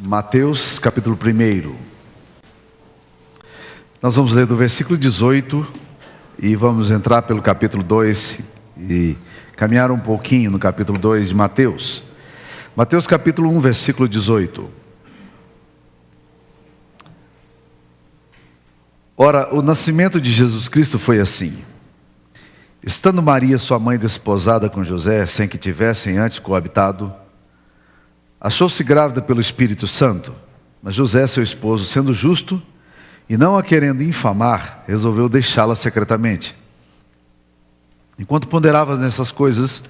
Mateus capítulo 1. Nós vamos ler do versículo 18 e vamos entrar pelo capítulo 2 e caminhar um pouquinho no capítulo 2 de Mateus. Mateus capítulo 1, versículo 18. Ora, o nascimento de Jesus Cristo foi assim. Estando Maria, sua mãe, desposada com José, sem que tivessem antes coabitado, achou-se grávida pelo Espírito Santo. Mas José, seu esposo, sendo justo e não a querendo infamar, resolveu deixá-la secretamente. Enquanto ponderava nessas coisas,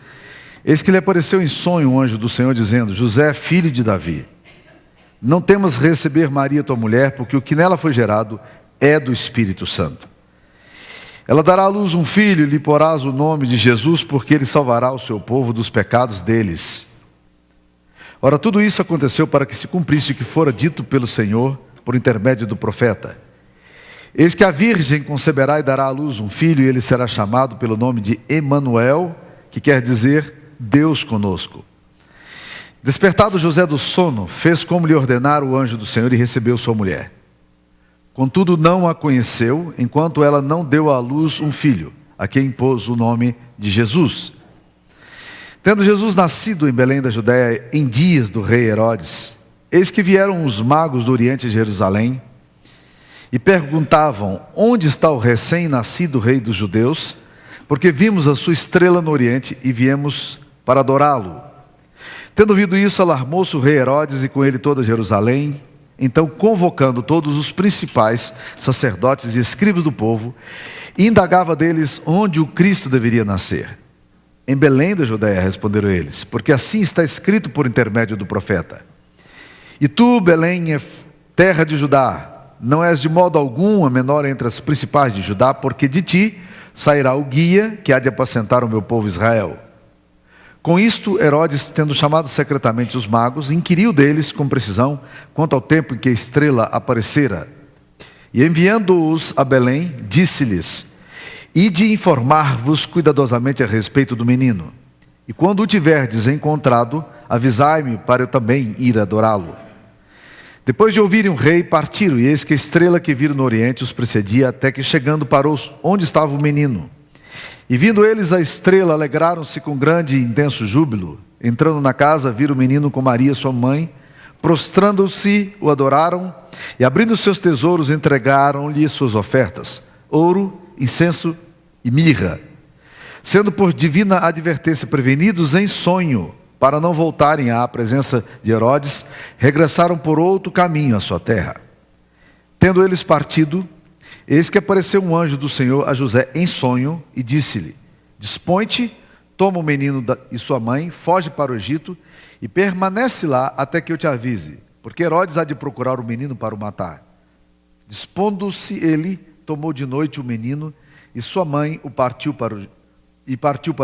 eis que lhe apareceu em sonho um anjo do Senhor, dizendo: José, filho de Davi, não temas receber Maria, tua mulher, porque o que nela foi gerado é do Espírito Santo. Ela dará à luz um filho, e lhe porás o nome de Jesus, porque ele salvará o seu povo dos pecados deles. Ora, tudo isso aconteceu para que se cumprisse o que fora dito pelo Senhor, por intermédio do profeta. Eis que a virgem conceberá e dará à luz um filho, e ele será chamado pelo nome de Emanuel, que quer dizer Deus conosco. Despertado José do sono, fez como lhe ordenara o anjo do Senhor e recebeu sua mulher. Contudo, não a conheceu, enquanto ela não deu à luz um filho, a quem pôs o nome de Jesus. Tendo Jesus nascido em Belém da Judéia, em dias do rei Herodes, eis que vieram os magos do Oriente de Jerusalém e perguntavam: onde está o recém-nascido rei dos judeus? Porque vimos a sua estrela no Oriente e viemos para adorá-lo. Tendo ouvido isso, alarmou-se o rei Herodes e com ele toda Jerusalém. Então, convocando todos os principais sacerdotes e escribas do povo, indagava deles onde o Cristo deveria nascer. Em Belém da Judéia, responderam eles, porque assim está escrito por intermédio do profeta. E tu, Belém, terra de Judá, não és de modo algum a menor entre as principais de Judá, porque de ti sairá o guia que há de apacentar o meu povo Israel. Com isto, Herodes, tendo chamado secretamente os magos, inquiriu deles com precisão quanto ao tempo em que a estrela aparecera. E enviando-os a Belém, disse-lhes: ide informar-vos cuidadosamente a respeito do menino. E quando o tiverdes encontrado, avisai-me para eu também ir adorá-lo. Depois de ouvirem o rei, partiram, e eis que a estrela que viram no oriente os precedia, até que chegando parou onde estava o menino. E vindo eles a estrela, alegraram-se com grande e intenso júbilo. Entrando na casa, viram o menino com Maria, sua mãe. Prostrando-se, o adoraram, e abrindo seus tesouros, entregaram-lhe suas ofertas: ouro, incenso e mirra. Sendo por divina advertência prevenidos em sonho, para não voltarem à presença de Herodes, regressaram por outro caminho à sua terra. Tendo eles partido, eis que apareceu um anjo do Senhor a José em sonho e disse-lhe: dispõe-te, toma o menino e sua mãe, foge para o Egito e permanece lá até que eu te avise, porque Herodes há de procurar o menino para o matar. Dispondo-se ele, tomou de noite o menino e sua mãe partiu para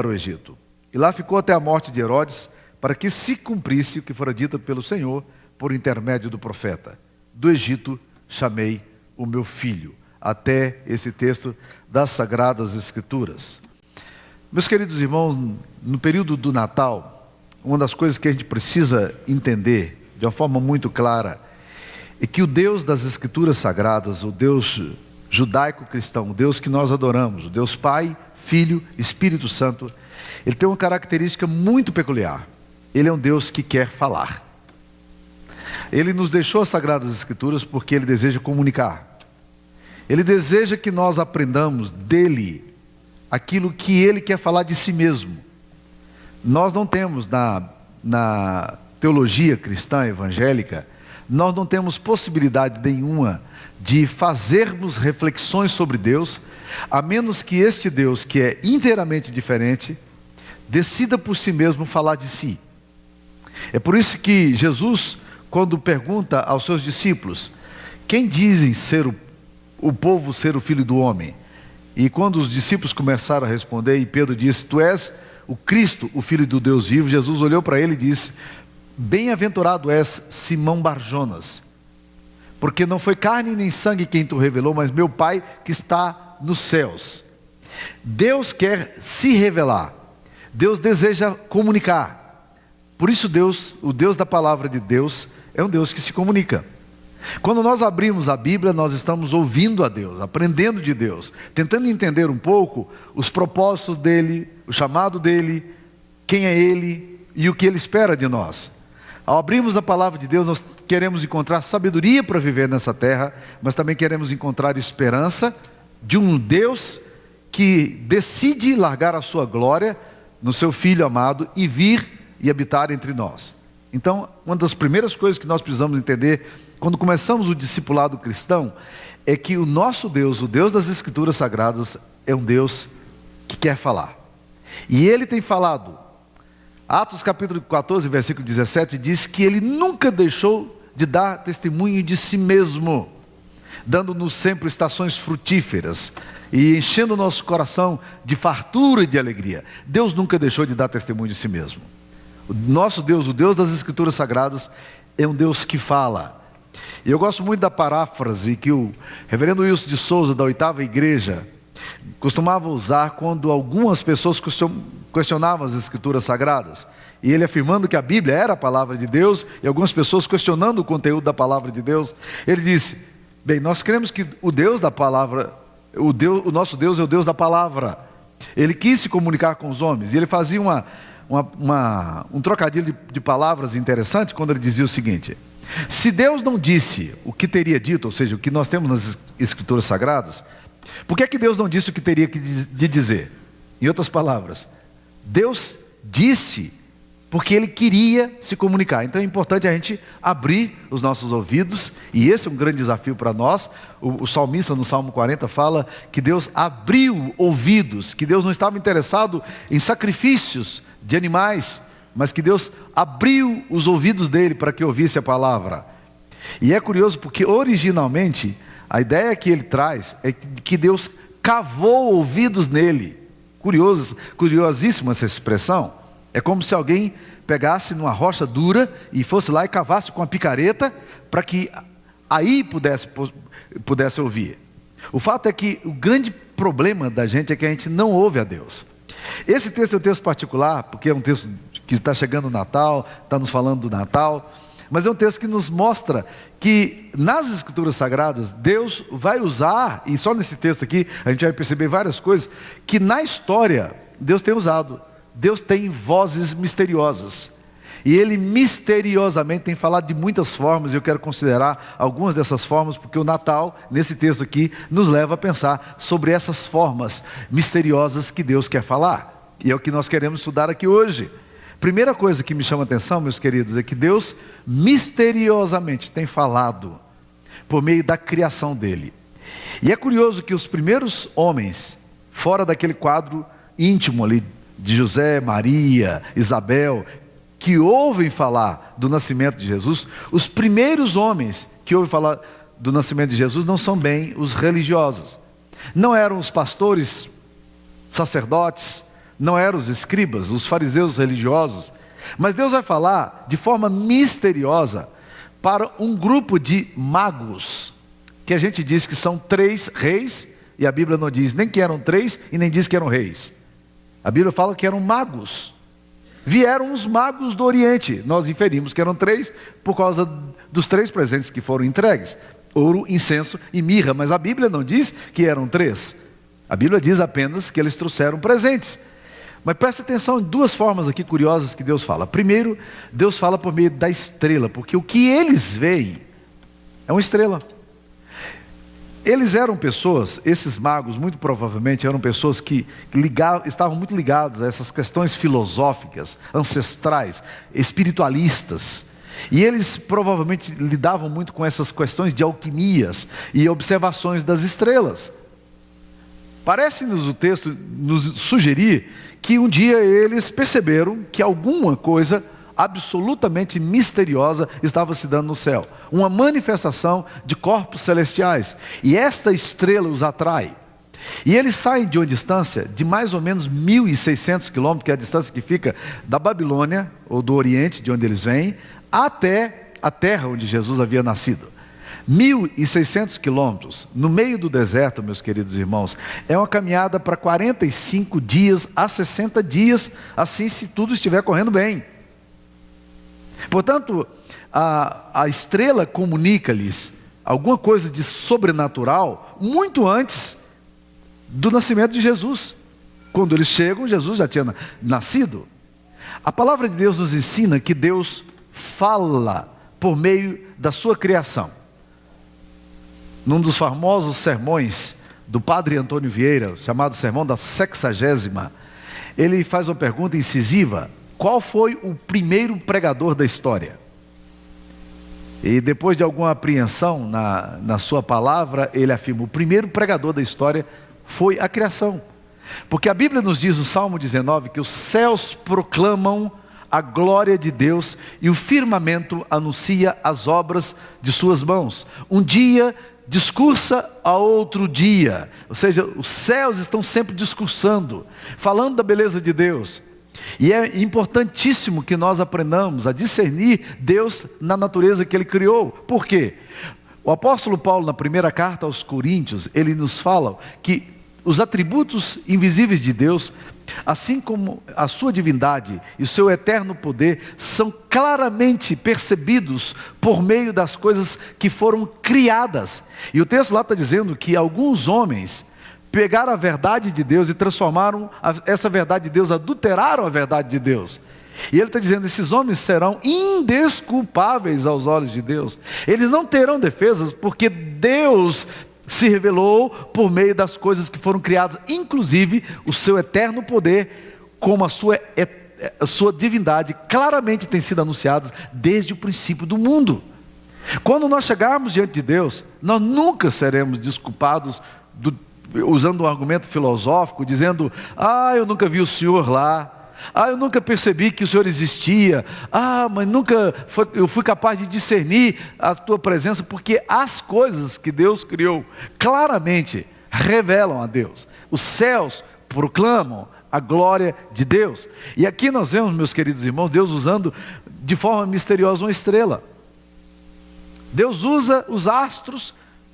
o Egito. E lá ficou até a morte de Herodes, para que se cumprisse o que fora dito pelo Senhor por intermédio do profeta: do Egito chamei o meu filho. Até esse texto das Sagradas Escrituras. Meus queridos irmãos, no período do Natal, uma das coisas que a gente precisa entender de uma forma muito clara é que o Deus das Escrituras Sagradas, o Deus judaico-cristão, o Deus que nós adoramos, o Deus Pai, Filho, Espírito Santo, ele tem uma característica muito peculiar. Ele é um Deus que quer falar. Ele nos deixou as Sagradas Escrituras porque ele deseja comunicar. Ele deseja que nós aprendamos dele aquilo que ele quer falar de si mesmo. Nós não temos na teologia cristã evangélica, nós não temos possibilidade nenhuma de fazermos reflexões sobre Deus, a menos que este Deus, que é inteiramente diferente, decida por si mesmo falar de si. É por isso que Jesus, quando pergunta aos seus discípulos: quem dizem ser o povo ser o Filho do Homem? E quando os discípulos começaram a responder, e Pedro disse: tu és o Cristo, o Filho do Deus vivo, Jesus olhou para ele e disse: bem-aventurado és, Simão Barjonas, porque não foi carne nem sangue quem tu revelou, mas meu Pai que está nos céus. Deus quer se revelar, Deus deseja comunicar. Por isso Deus, o Deus da palavra de Deus, é um Deus que se comunica. Quando nós abrimos a Bíblia, nós estamos ouvindo a Deus, aprendendo de Deus, tentando entender um pouco os propósitos dEle, o chamado dEle, quem é Ele e o que Ele espera de nós. Ao abrirmos a palavra de Deus, nós queremos encontrar sabedoria para viver nessa terra, mas também queremos encontrar esperança de um Deus que decide largar a sua glória no seu Filho amado e vir e habitar entre nós. Então, uma das primeiras coisas que nós precisamos entender quando começamos o discipulado cristão é que o nosso Deus, o Deus das Escrituras Sagradas, é um Deus que quer falar. E Ele tem falado. Atos capítulo 14, versículo 17, diz que Ele nunca deixou de dar testemunho de si mesmo, dando-nos sempre estações frutíferas e enchendo o nosso coração de fartura e de alegria. Deus nunca deixou de dar testemunho de si mesmo. O nosso Deus, o Deus das Escrituras Sagradas, é um Deus que fala. E eu gosto muito da paráfrase que o reverendo Wilson de Souza, da 8ª Igreja, costumava usar quando algumas pessoas questionavam as Escrituras Sagradas. E ele afirmando que a Bíblia era a palavra de Deus, e algumas pessoas questionando o conteúdo da palavra de Deus. Ele disse: bem, nós cremos que o Deus da palavra, o nosso Deus é o Deus da palavra. Ele quis se comunicar com os homens, e ele fazia um trocadilho de palavras interessante quando ele dizia o seguinte: se Deus não disse o que teria dito, ou seja, o que nós temos nas Escrituras Sagradas, por que é que Deus não disse o que teria de dizer? Em outras palavras, Deus disse porque Ele queria se comunicar. Então é importante a gente abrir os nossos ouvidos, e esse é um grande desafio para nós. O salmista no Salmo 40 fala que Deus abriu ouvidos, que Deus não estava interessado em sacrifícios de animais, mas que Deus abriu os ouvidos dele para que ouvisse a palavra. E é curioso porque originalmente a ideia que ele traz é que Deus cavou ouvidos nele. Curiosíssima essa expressão. É como se alguém pegasse numa rocha dura e fosse lá e cavasse com a picareta para que aí pudesse ouvir. O fato é que o grande problema da gente é que a gente não ouve a Deus. Esse texto é um texto particular, porque é um texto que está chegando o Natal, está nos falando do Natal, mas é um texto que nos mostra que nas Escrituras Sagradas Deus vai usar, e só nesse texto aqui a gente vai perceber várias coisas, que na história Deus tem usado. Deus tem vozes misteriosas, e Ele misteriosamente tem falado de muitas formas, e eu quero considerar algumas dessas formas, porque o Natal, nesse texto aqui, nos leva a pensar sobre essas formas misteriosas que Deus quer falar, e é o que nós queremos estudar aqui hoje. Primeira coisa que me chama a atenção, meus queridos, é que Deus misteriosamente tem falado por meio da criação dele. E é curioso que os primeiros homens, fora daquele quadro íntimo ali, de José, Maria, Isabel, que ouvem falar do nascimento de Jesus, os primeiros homens que ouvem falar do nascimento de Jesus não são bem os religiosos. Não eram os pastores, sacerdotes, não eram os escribas, os fariseus religiosos, mas Deus vai falar de forma misteriosa para um grupo de magos, que a gente diz que são 3 reis, e a Bíblia não diz nem que eram 3 e nem diz que eram reis. A Bíblia fala que eram magos. Vieram os magos do Oriente, nós inferimos que eram 3 por causa dos 3 presentes que foram entregues: ouro, incenso e mirra, mas a Bíblia não diz que eram 3. A Bíblia diz apenas que eles trouxeram presentes. Mas presta atenção em 2 formas aqui curiosas que Deus fala. Primeiro, Deus fala por meio da estrela, porque o que eles veem é uma estrela. Eles eram pessoas, esses magos muito provavelmente eram pessoas que estavam muito ligados a essas questões filosóficas, ancestrais, espiritualistas. E eles provavelmente lidavam muito com essas questões de alquimias e observações das estrelas. Parece-nos o texto nos sugerir que um dia eles perceberam que alguma coisa absolutamente misteriosa estava se dando no céu, uma manifestação de corpos celestiais, e essa estrela os atrai, e eles saem de uma distância de mais ou menos 1.600 quilômetros, que é a distância que fica da Babilônia, ou do Oriente, de onde eles vêm, até a terra onde Jesus havia nascido. 1.600 quilômetros, no meio do deserto, meus queridos irmãos, é uma caminhada para 45 dias a 60 dias, assim se tudo estiver correndo bem. Portanto, a estrela comunica-lhes alguma coisa de sobrenatural muito antes do nascimento de Jesus. Quando eles chegam, Jesus já tinha nascido. A palavra de Deus nos ensina que Deus fala por meio da sua criação. Num dos famosos sermões do padre Antônio Vieira, chamado Sermão da 60ª, ele faz uma pergunta incisiva: qual foi o primeiro pregador da história? E depois de alguma apreensão na sua palavra, ele afirma: o primeiro pregador da história foi a criação. Porque a Bíblia nos diz no Salmo 19 que os céus proclamam a glória de Deus e o firmamento anuncia as obras de suas mãos. Um dia discursa a outro dia, ou seja, os céus estão sempre discursando, falando da beleza de Deus. E é importantíssimo que nós aprendamos a discernir Deus na natureza que Ele criou. Por quê? O apóstolo Paulo, na primeira carta aos Coríntios, ele nos fala que os atributos invisíveis de Deus, assim como a sua divindade e o seu eterno poder, são claramente percebidos por meio das coisas que foram criadas. E o texto lá está dizendo que alguns homens pegaram a verdade de Deus e transformaram essa verdade de Deus, adulteraram a verdade de Deus. E ele está dizendo: esses homens serão indesculpáveis aos olhos de Deus. Eles não terão defesas, porque Deus se revelou por meio das coisas que foram criadas, inclusive o seu eterno poder, como a sua divindade, claramente tem sido anunciada desde o princípio do mundo. Quando nós chegarmos diante de Deus, nós nunca seremos desculpados usando um argumento filosófico, dizendo: eu nunca vi o Senhor lá, eu nunca percebi que o Senhor existia, mas eu fui capaz de discernir a tua presença, porque as coisas que Deus criou claramente revelam a Deus. Os céus proclamam a glória de Deus. E aqui nós vemos, meus queridos irmãos, Deus usando de forma misteriosa uma estrela. Deus usa os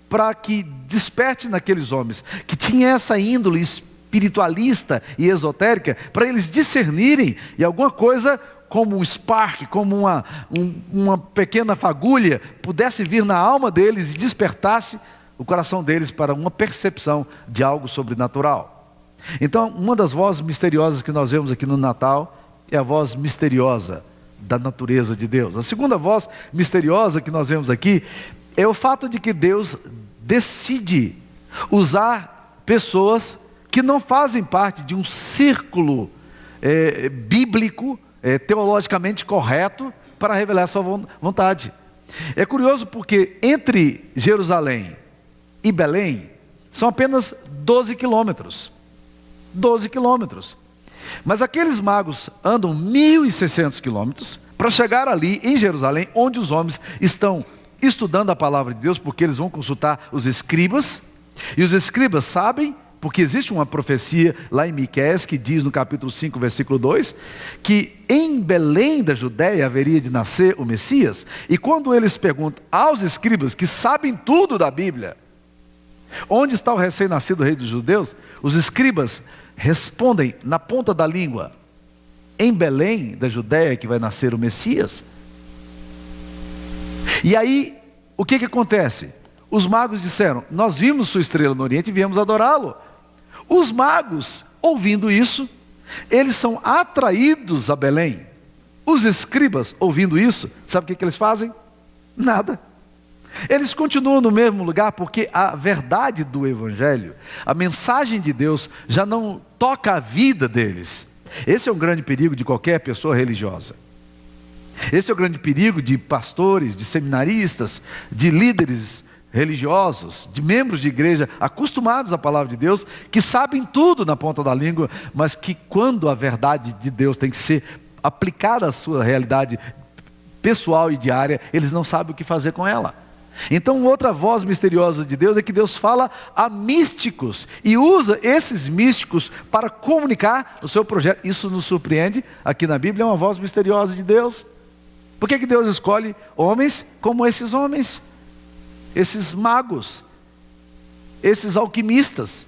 para que desperte naqueles homens que tinham essa índole espiritualista e esotérica, para eles discernirem, e alguma coisa como um spark, como uma pequena fagulha, pudesse vir na alma deles e despertasse o coração deles para uma percepção de algo sobrenatural. Então, uma das vozes misteriosas que nós vemos aqui no Natal é a voz misteriosa da natureza de Deus. A segunda voz misteriosa que nós vemos aqui é o fato de que Deus decide usar pessoas que não fazem parte de um círculo bíblico, teologicamente correto, para revelar a sua vontade. É curioso porque entre Jerusalém e Belém são apenas 12 quilômetros. 12 quilômetros. Mas aqueles magos andam 1.600 quilômetros para chegar ali em Jerusalém, onde os homens estão estudando a palavra de Deus, porque eles vão consultar os escribas, e os escribas sabem, porque existe uma profecia lá em Miqueias que diz no capítulo 5, versículo 2, que em Belém da Judéia haveria de nascer o Messias. E quando eles perguntam aos escribas, que sabem tudo da Bíblia, onde está o recém-nascido rei dos judeus, os escribas respondem na ponta da língua: em Belém da Judéia que vai nascer o Messias. E aí, o que acontece? Os magos disseram: nós vimos sua estrela no Oriente e viemos adorá-lo. Os magos, ouvindo isso, eles são atraídos a Belém. Os escribas, ouvindo isso, sabe o que eles fazem? Nada. Eles continuam no mesmo lugar, porque a verdade do Evangelho, a mensagem de Deus, já não toca a vida deles. Esse é um grande perigo de qualquer pessoa religiosa. Esse é o grande perigo de pastores, de seminaristas, de líderes religiosos, de membros de igreja acostumados à palavra de Deus, que sabem tudo na ponta da língua, mas que quando a verdade de Deus tem que ser aplicada à sua realidade pessoal e diária, eles não sabem o que fazer com ela. Então, outra voz misteriosa de Deus é que Deus fala a místicos e usa esses místicos para comunicar o seu projeto. Isso nos surpreende, aqui na Bíblia é uma voz misteriosa de Deus. Por que Deus escolhe homens como esses homens? Esses magos, esses alquimistas,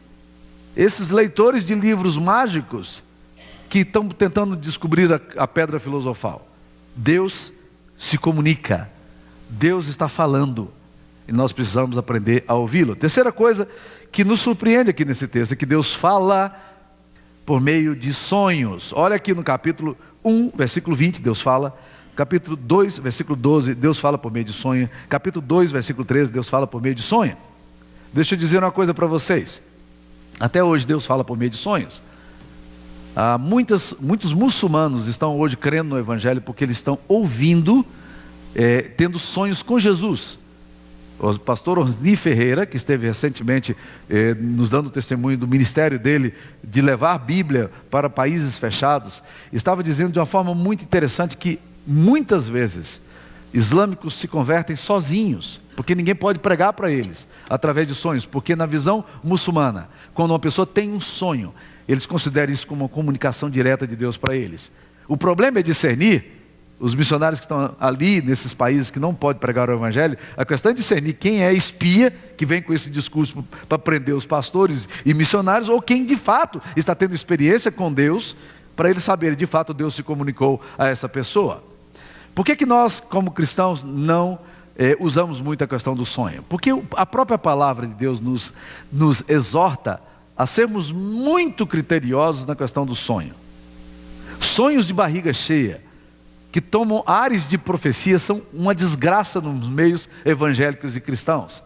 esses leitores de livros mágicos que estão tentando descobrir a pedra filosofal. Deus se comunica. Deus está falando e nós precisamos aprender a ouvi-lo. Terceira coisa que nos surpreende aqui nesse texto é que Deus fala por meio de sonhos. Olha aqui no capítulo 1, versículo 20, Deus fala. Capítulo 2, versículo 12, Deus fala por meio de sonho. Capítulo 2, versículo 13, Deus fala por meio de sonho. Deixa eu dizer uma coisa para vocês. Até hoje Deus fala por meio de sonhos. Muitos muçulmanos estão hoje crendo no Evangelho porque eles estão ouvindo, tendo sonhos com Jesus. O pastor Osni Ferreira, que esteve recentemente nos dando testemunho do ministério dele, de levar a Bíblia para países fechados, estava dizendo de uma forma muito interessante que muitas vezes islâmicos se convertem sozinhos, porque ninguém pode pregar para eles através de sonhos, porque na visão muçulmana, quando uma pessoa tem um sonho, eles consideram isso como uma comunicação direta de Deus para eles. O problema é discernir, os missionários que estão ali nesses países que não podem pregar o Evangelho, a questão é discernir quem é espia, que vem com esse discurso para prender os pastores e missionários, ou quem de fato está tendo experiência com Deus, para eles saberem de fato Deus se comunicou a essa pessoa. Por que nós como cristãos não usamos muito a questão do sonho? Porque a própria palavra de Deus nos exorta a sermos muito criteriosos na questão do sonho. Sonhos de barriga cheia, que tomam ares de profecia, são uma desgraça nos meios evangélicos e cristãos.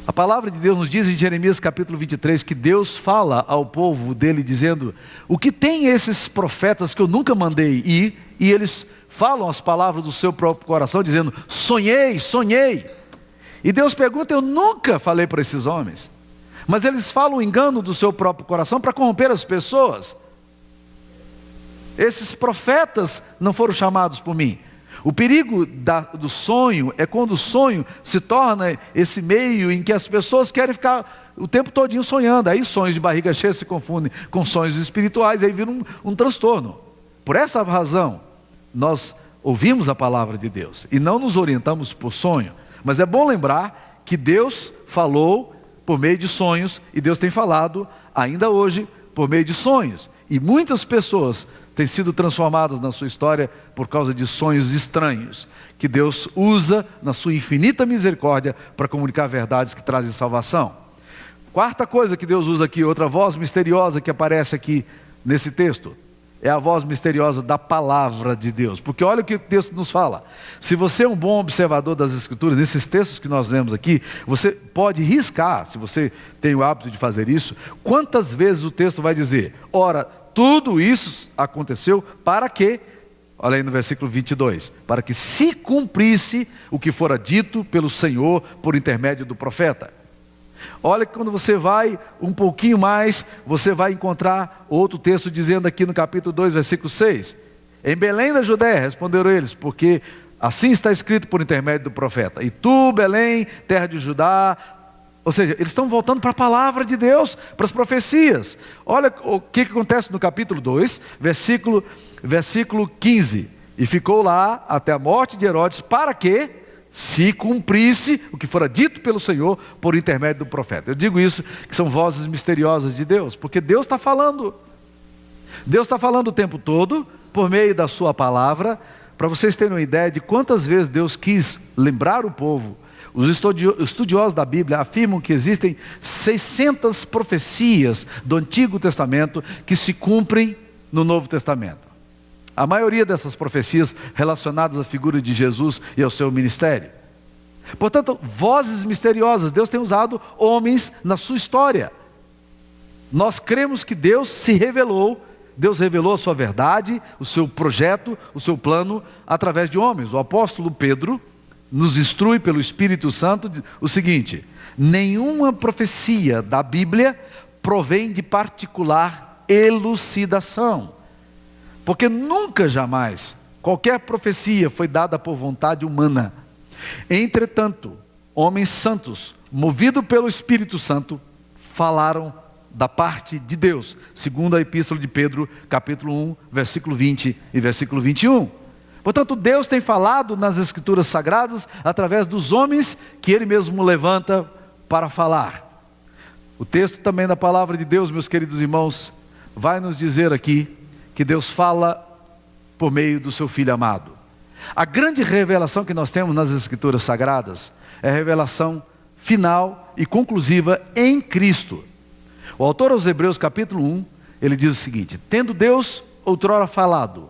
A palavra de Deus nos diz em Jeremias capítulo 23, que Deus fala ao povo dele dizendo: o que tem esses profetas que eu nunca mandei ir, e eles falam as palavras do seu próprio coração, dizendo: sonhei, sonhei. E Deus pergunta: eu nunca falei para esses homens, mas eles falam o engano do seu próprio coração para corromper as pessoas. Esses profetas não foram chamados por mim. O perigo do sonho é quando o sonho se torna esse meio em que as pessoas querem ficar o tempo todinho sonhando. Aí sonhos de barriga cheia se confundem com sonhos espirituais, aí vira um transtorno. Por essa razão, nós ouvimos a palavra de Deus e não nos orientamos por sonho. Mas é bom lembrar que Deus falou por meio de sonhos, e Deus tem falado ainda hoje por meio de sonhos. E muitas pessoas têm sido transformadas na sua história por causa de sonhos estranhos, que Deus usa na sua infinita misericórdia para comunicar verdades que trazem salvação. Quarta coisa que Deus usa aqui, outra voz misteriosa que aparece aqui nesse texto, é a voz misteriosa da palavra de Deus. Porque olha o que o texto nos fala. Se você é um bom observador das Escrituras, nesses textos que nós lemos aqui, você pode riscar, se você tem o hábito de fazer isso, quantas vezes o texto vai dizer: ora, tudo isso aconteceu para que, olha aí no versículo 22, para que se cumprisse o que fora dito pelo Senhor por intermédio do profeta. Olha que quando você vai um pouquinho mais, você vai encontrar outro texto dizendo aqui no capítulo 2, versículo 6. Em Belém da Judéia, responderam eles, porque assim está escrito por intermédio do profeta. E tu, Belém, terra de Judá. Ou seja, eles estão voltando para a palavra de Deus, para as profecias. Olha o que acontece no capítulo 2, versículo 15. E ficou lá até a morte de Herodes, para que se cumprisse o que fora dito pelo Senhor por intermédio do profeta. Eu digo isso, que são vozes misteriosas de Deus, porque Deus está falando. Deus está falando o tempo todo, por meio da sua palavra. Para vocês terem uma ideia de quantas vezes Deus quis lembrar o povo. Os estudiosos da Bíblia afirmam que existem 600 profecias do Antigo Testamento que se cumprem no Novo Testamento. A maioria dessas profecias relacionadas à figura de Jesus e ao seu ministério. Portanto, vozes misteriosas. Deus tem usado homens na sua história. Nós cremos que Deus se revelou. Deus revelou a sua verdade, o seu projeto, o seu plano, através de homens. O apóstolo Pedro nos instrui pelo Espírito Santo o seguinte: nenhuma profecia da Bíblia provém de particular elucidação. Porque nunca, jamais, qualquer profecia foi dada por vontade humana. Entretanto, homens santos, movidos pelo Espírito Santo, falaram da parte de Deus, segundo a epístola de Pedro, capítulo 1, versículo 20 e versículo 21. Portanto, Deus tem falado nas Escrituras Sagradas, através dos homens que Ele mesmo levanta para falar. O texto também da palavra de Deus, meus queridos irmãos, vai nos dizer aqui, que Deus fala por meio do seu Filho amado. A grande revelação que nós temos nas Escrituras Sagradas é a revelação final e conclusiva em Cristo. O autor aos Hebreus capítulo 1, ele diz o seguinte: tendo Deus outrora falado,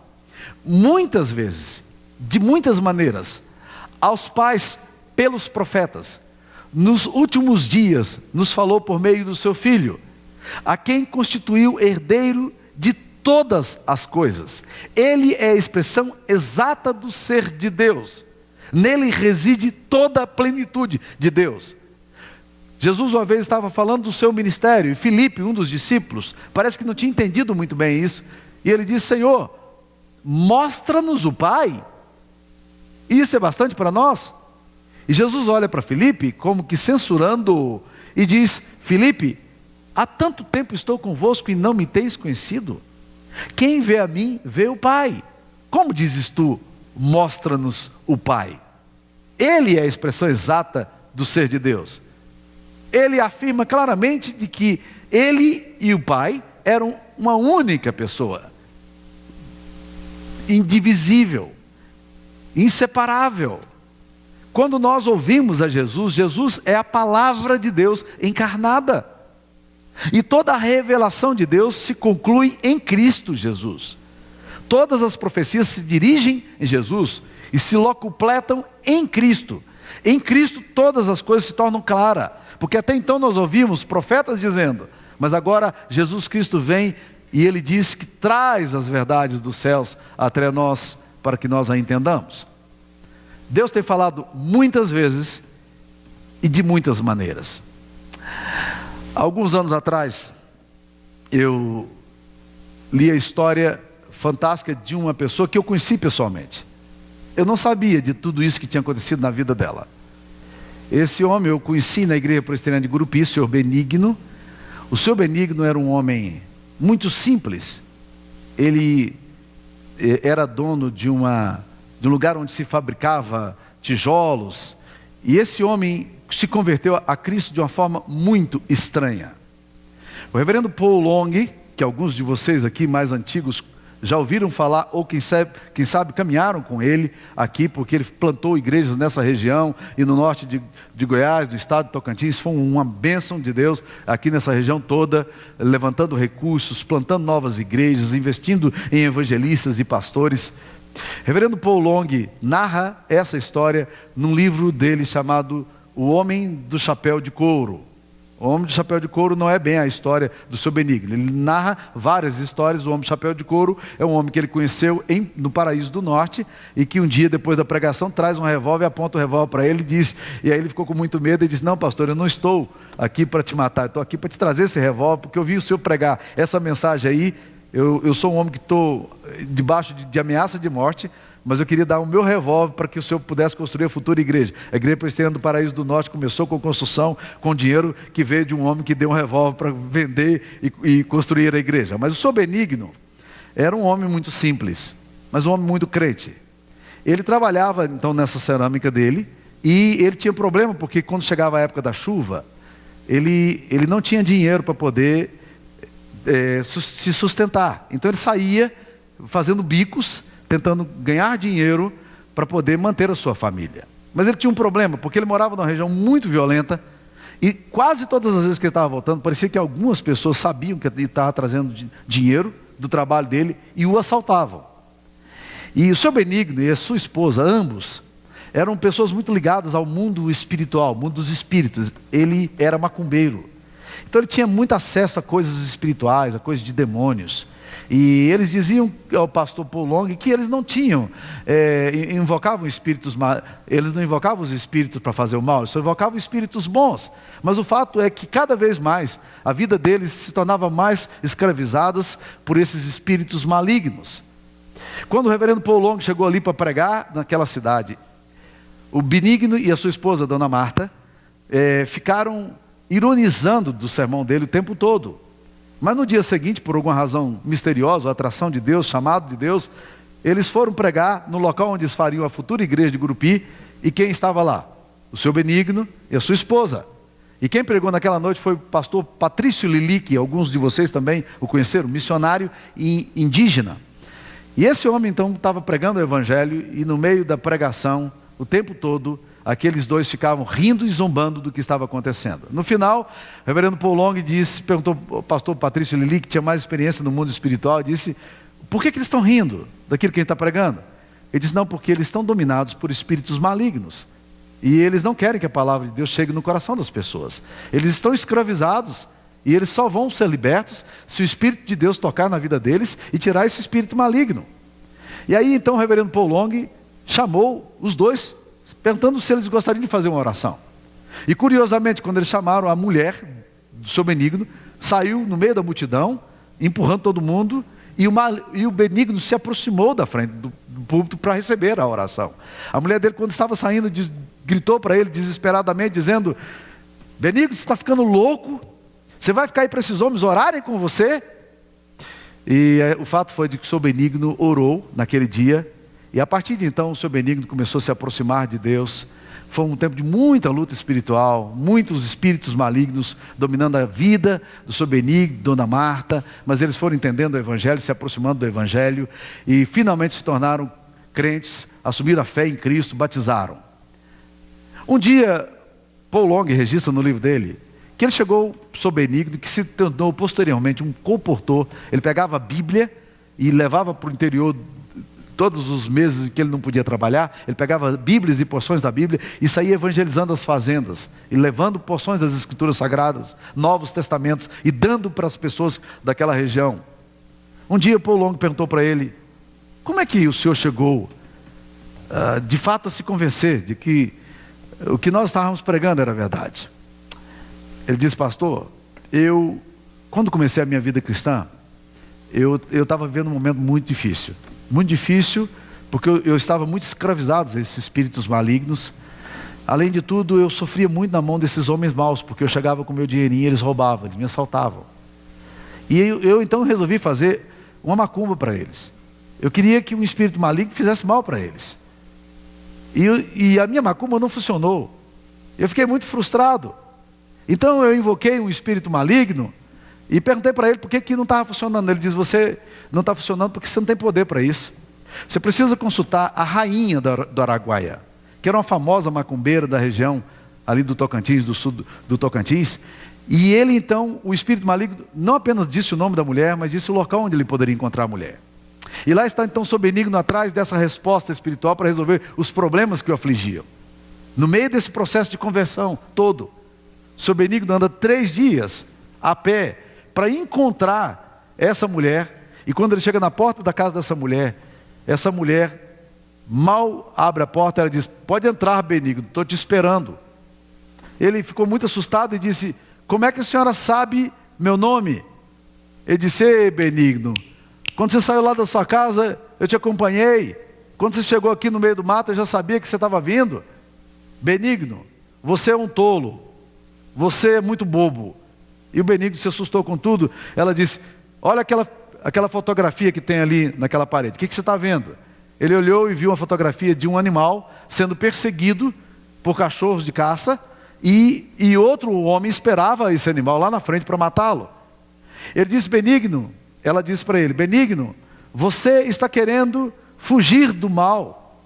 muitas vezes, de muitas maneiras, aos pais pelos profetas, nos últimos dias nos falou por meio do seu Filho, a quem constituiu herdeiro de todas as coisas. Ele é a expressão exata do ser de Deus. Nele reside toda a plenitude de Deus. Jesus uma vez estava falando do seu ministério, e Filipe, um dos discípulos, parece que não tinha entendido muito bem isso, e ele disse: Senhor, mostra-nos o Pai. Isso é bastante para nós. E Jesus olha para Filipe como que censurando-o e diz: Filipe, há tanto tempo estou convosco e não me tens conhecido? Quem vê a mim, vê o Pai. Como dizes tu, mostra-nos o Pai? Ele é a expressão exata do ser de Deus. Ele afirma claramente de que ele e o Pai eram uma única pessoa, indivisível, inseparável. Quando nós ouvimos a Jesus, Jesus é a palavra de Deus encarnada. E toda a revelação de Deus se conclui em Cristo Jesus. Todas as profecias se dirigem em Jesus e se locupletam em Cristo. Em Cristo todas as coisas se tornam claras, porque até então nós ouvimos profetas dizendo, mas agora Jesus Cristo vem e Ele diz que traz as verdades dos céus até nós, para que nós a entendamos. Deus tem falado muitas vezes e de muitas maneiras. Alguns anos atrás, eu li a história fantástica de uma pessoa que eu conheci pessoalmente. Eu não sabia de tudo isso que tinha acontecido na vida dela. Esse homem eu conheci na igreja presbiteriana de Gurupi, o Senhor Benigno. O Senhor Benigno era um homem muito simples. Ele era dono de um lugar onde se fabricava tijolos. E esse homem se converteu a Cristo de uma forma muito estranha. O reverendo Paul Long, que alguns de vocês aqui mais antigos já ouviram falar, ou quem sabe caminharam com ele aqui, porque ele plantou igrejas nessa região e no norte de Goiás, do estado de Tocantins. Foi uma bênção de Deus aqui nessa região toda, levantando recursos, plantando novas igrejas, investindo em evangelistas e pastores. Reverendo Paul Long narra essa história num livro dele chamado O Homem do Chapéu de Couro. O Homem do Chapéu de Couro não é bem a história do Seu Benigno. Ele narra várias histórias. O Homem do Chapéu de Couro é um homem que ele conheceu no Paraíso do Norte, e que um dia depois da pregação traz um revólver, aponta o revólver para ele e diz, e aí ele ficou com muito medo e disse: não, pastor, eu não estou aqui para te matar, eu estou aqui para te trazer esse revólver, porque eu vi o senhor pregar essa mensagem aí. Eu sou um homem que estou debaixo de ameaça de morte, mas eu queria dar o meu revólver para que o senhor pudesse construir a futura igreja. A igreja presbiteriana do Paraíso do Norte começou com construção, com dinheiro que veio de um homem que deu um revólver para vender e construir a igreja. Mas o senhor Benigno era um homem muito simples, mas um homem muito crente. Ele trabalhava então nessa cerâmica dele, e ele tinha problema, porque quando chegava a época da chuva, ele não tinha dinheiro para poder se sustentar. Então ele saía fazendo bicos, tentando ganhar dinheiro para poder manter a sua família. Mas ele tinha um problema, porque ele morava numa região muito violenta, e quase todas as vezes que ele estava voltando, parecia que algumas pessoas sabiam que ele estava trazendo dinheiro do trabalho dele e o assaltavam. E o seu Benigno e a sua esposa, ambos, eram pessoas muito ligadas ao mundo espiritual, mundo dos espíritos. Ele era macumbeiro. Então ele tinha muito acesso a coisas espirituais, a coisas de demônios. E eles diziam ao pastor Paul Long que eles não tinham, invocavam espíritos, eles não invocavam os espíritos para fazer o mal, eles só invocavam espíritos bons. Mas o fato é que cada vez mais a vida deles se tornava mais escravizadas por esses espíritos malignos. Quando o reverendo Paul Long chegou ali para pregar naquela cidade, o Benigno e a sua esposa, Dona Marta, ficaram ironizando do sermão dele o tempo todo. Mas no dia seguinte, por alguma razão misteriosa, atração de Deus, chamado de Deus, eles foram pregar no local onde eles fariam a futura igreja de Gurupi. E quem estava lá? O seu Benigno e a sua esposa. E quem pregou naquela noite foi o pastor Patrício Lili, que alguns de vocês também o conheceram, missionário e indígena. E esse homem então estava pregando o evangelho, e no meio da pregação, o tempo todo, aqueles dois ficavam rindo e zombando do que estava acontecendo. No final, o reverendo Paul Long perguntou ao pastor Patrício Lili, que tinha mais experiência no mundo espiritual, disse: por que eles estão rindo daquilo que a gente está pregando? Ele disse: não, porque eles estão dominados por espíritos malignos. E eles não querem que a palavra de Deus chegue no coração das pessoas. Eles estão escravizados, e eles só vão ser libertos se o Espírito de Deus tocar na vida deles e tirar esse espírito maligno. E aí então o reverendo Paul Long chamou os dois, perguntando se eles gostariam de fazer uma oração. E curiosamente, quando eles chamaram, a mulher do seu Benigno saiu no meio da multidão, empurrando todo mundo, e o Benigno se aproximou da frente do púlpito para receber a oração. A mulher dele, quando estava saindo, gritou para ele desesperadamente, dizendo: Benigno, você está ficando louco? Você vai ficar aí para esses homens orarem com você? E o fato foi de que o seu Benigno orou naquele dia, e a partir de então o seu Benigno começou a se aproximar de Deus. Foi um tempo de muita luta espiritual, muitos espíritos malignos dominando a vida do seu Benigno, Dona Marta, mas eles foram entendendo o evangelho, se aproximando do evangelho, e finalmente se tornaram crentes, assumiram a fé em Cristo, batizaram. Um dia, Paul Long registra no livro dele que ele chegou sob Benigno, que se tornou posteriormente um comportor. Ele pegava a Bíblia e levava para o interior todos os meses em que ele não podia trabalhar. Ele pegava Bíblias e porções da Bíblia e saía evangelizando as fazendas, e levando porções das Escrituras Sagradas, Novos Testamentos, e dando para as pessoas daquela região. Um dia Paul Long perguntou para ele: como é que o senhor chegou de fato a se convencer de que o que nós estávamos pregando era verdade? Ele disse: pastor, quando comecei a minha vida cristã, eu estava vivendo um momento muito difícil, porque eu estava muito escravizado a esses espíritos malignos. Além de tudo, eu sofria muito na mão desses homens maus, porque eu chegava com meu dinheirinho e eles roubavam, eles me assaltavam. E eu então resolvi fazer uma macumba para eles. Eu queria que um espírito maligno fizesse mal para eles. E a minha macumba não funcionou. Eu fiquei muito frustrado. Então eu invoquei um espírito maligno e perguntei para ele por que não estava funcionando. Ele disse: você não está funcionando porque você não tem poder para isso. Você precisa consultar a rainha do Araguaia, que era uma famosa macumbeira da região ali do Tocantins, do sul do Tocantins. E ele então, o espírito maligno, não apenas disse o nome da mulher, mas disse o local onde ele poderia encontrar a mulher. E lá está então o seu Benigno atrás dessa resposta espiritual para resolver os problemas que o afligiam. No meio desse processo de conversão todo, o seu Benigno anda 3 dias a pé para encontrar essa mulher. E quando ele chega na porta da casa dessa mulher, essa mulher mal abre a porta, ela diz: pode entrar, Benigno, estou te esperando. Ele ficou muito assustado e disse: como é que a senhora sabe meu nome? Ele disse: ei, Benigno, quando você saiu lá da sua casa, eu te acompanhei. Quando você chegou aqui no meio do mato, eu já sabia que você estava vindo. Benigno, você é um tolo, você é muito bobo. E o Benigno se assustou com tudo. Ela disse: olha aquela fotografia que tem ali naquela parede, o que você está vendo? Ele olhou e viu uma fotografia de um animal sendo perseguido por cachorros de caça, e outro homem esperava esse animal lá na frente para matá-lo. Ele disse: Benigno, ela disse para ele: Benigno, você está querendo fugir do mal,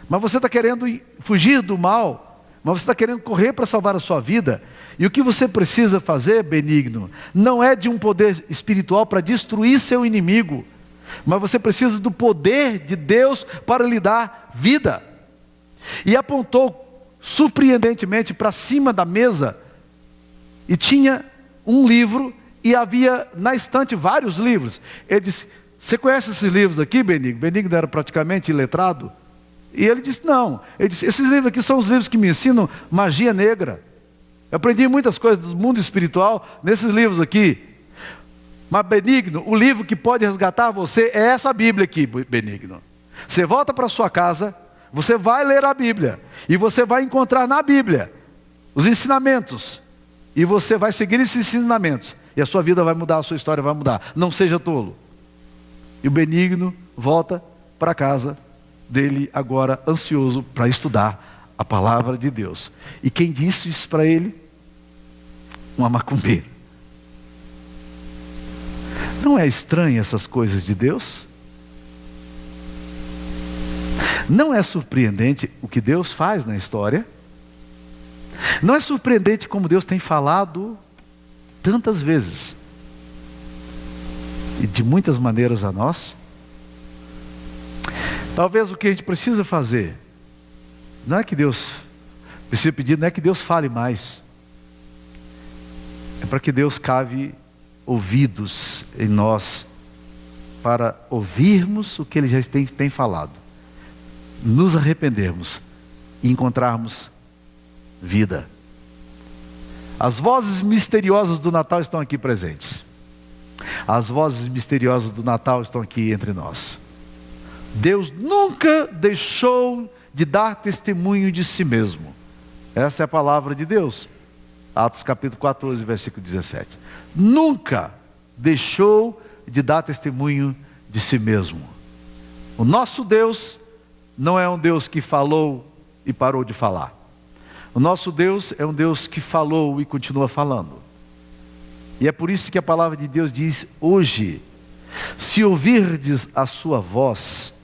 mas você está querendo fugir do mal, mas você está querendo correr para salvar a sua vida. E o que você precisa fazer, Benigno, não é de um poder espiritual para destruir seu inimigo, mas você precisa do poder de Deus para lhe dar vida. E apontou surpreendentemente para cima da mesa, e tinha um livro, e havia na estante vários livros. Ele disse: você conhece esses livros aqui, Benigno? Benigno era praticamente iletrado. E ele disse: não. Ele disse: esses livros aqui são os livros que me ensinam magia negra. Eu aprendi muitas coisas do mundo espiritual nesses livros aqui. Mas, Benigno, o livro que pode resgatar você é essa Bíblia aqui, Benigno. Você volta para sua casa, você vai ler a Bíblia, e você vai encontrar na Bíblia os ensinamentos, e você vai seguir esses ensinamentos, e a sua vida vai mudar, a sua história vai mudar. Não seja tolo. E o Benigno volta para casa dele agora ansioso para estudar a palavra de Deus. E quem disse isso para ele? Uma macumbeira. Não é estranho essas coisas de Deus? Não é surpreendente o que Deus faz na história? Não é surpreendente como Deus tem falado tantas vezes e de muitas maneiras a nós? Talvez o que a gente precisa fazer, não é que Deus precisa pedir, não é que Deus fale mais, é para que Deus cave ouvidos em nós, para ouvirmos o que Ele já tem falado, nos arrependermos e encontrarmos vida. As vozes misteriosas do Natal estão aqui presentes. As vozes misteriosas do Natal estão aqui entre nós. Deus nunca deixou de dar testemunho de si mesmo. Essa é a palavra de Deus. Atos capítulo 14, versículo 17. Nunca deixou de dar testemunho de si mesmo. O nosso Deus não é um Deus que falou e parou de falar. O nosso Deus é um Deus que falou e continua falando. E é por isso que a palavra de Deus diz hoje: se ouvirdes a sua voz,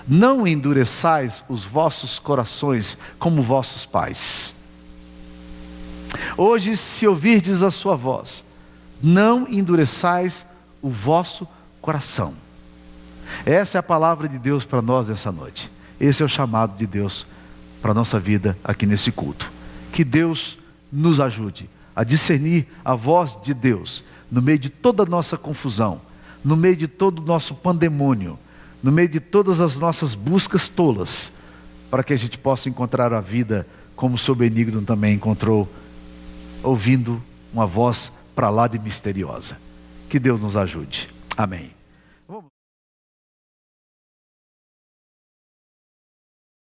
não endureçais os vossos corações como vossos pais. Hoje, se ouvirdes a sua voz, não endureçais o vosso coração. Essa é a palavra de Deus para nós nessa noite. Esse é o chamado de Deus para a nossa vida aqui nesse culto. Que Deus nos ajude a discernir a voz de Deus no meio de toda a nossa confusão, no meio de todo o nosso pandemônio, no meio de todas as nossas buscas tolas, para que a gente possa encontrar a vida como o seu Benigno também encontrou, ouvindo uma voz para lá de misteriosa. Que Deus nos ajude. Amém.